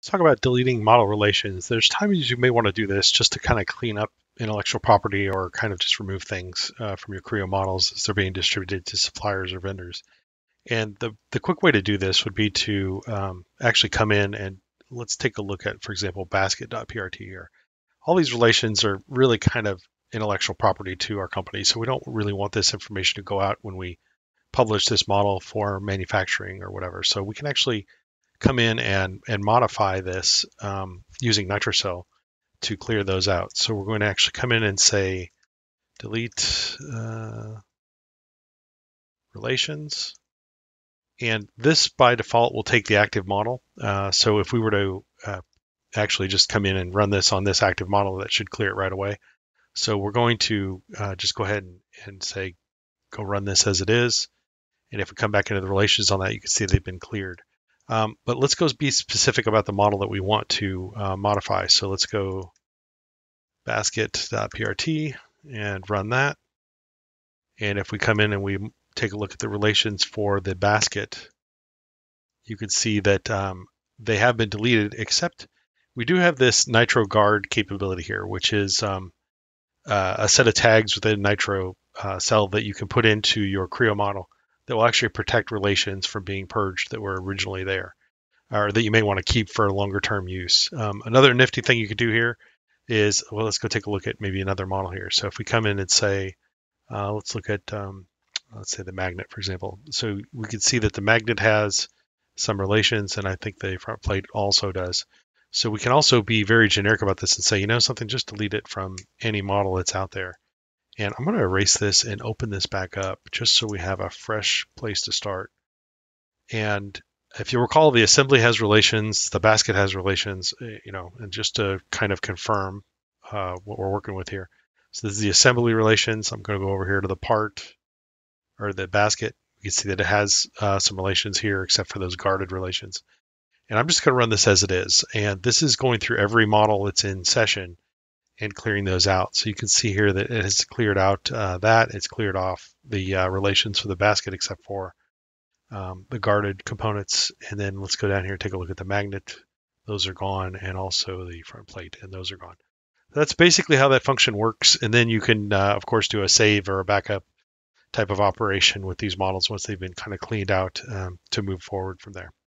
Let's talk about deleting model relations. There's times you may want to do this just to kind of clean up intellectual property or kind of just remove things from your Creo models as they're being distributed to suppliers or vendors. And the quick way to do this would be to actually come in and let's take a look at, for example, basket.prt here. All these relations are really kind of intellectual property to our company, so we don't really want this information to go out when we publish this model for manufacturing or whatever. So we can actually come in and modify this using NitroCell to clear those out. So we're going to actually come in and say delete relations. And this by default will take the active model. So if we were to actually just come in and run this on this active model, that should clear it right away. So we're going to just go ahead and say, go run this as it is. And if we come back into the relations on that, you can see they've been cleared. But let's go be specific about the model that we want to modify. So let's go basket.prt and run that. And if we come in and we take a look at the relations for the basket, you can see that they have been deleted, except we do have this Nitro guard capability here, which is a set of tags within Nitro cell that you can put into your Creo model that will actually protect relations from being purged that were originally there, or that you may want to keep for longer term use. Another nifty thing you could do here is, well, let's go take a look at maybe another model here. So if we come in and say, let's look at, let's say the magnet, for example. So we can see that the magnet has some relations, and I think the front plate also does. So we can also be very generic about this and say, you know something, just delete it from any model that's out there. And I'm going to erase this and open this back up just so we have a fresh place to start. And if you recall, the assembly has relations, the basket has relations, and just to kind of confirm what we're working with here. So this is the assembly relations. I'm going to go over here to the part or the basket. You can see that it has some relations here except for those guarded relations. And I'm just going to run this as it is. And this is going through every model that's in session and clearing those out. So you can see here that it has cleared out it's cleared off the relations for the basket except for the guarded components. And then let's go down here and take a look at the magnet. Those are gone, and also the front plate, and those are gone. That's basically how that function works. And then you can, of course, do a save or a backup type of operation with these models once they've been kind of cleaned out to move forward from there.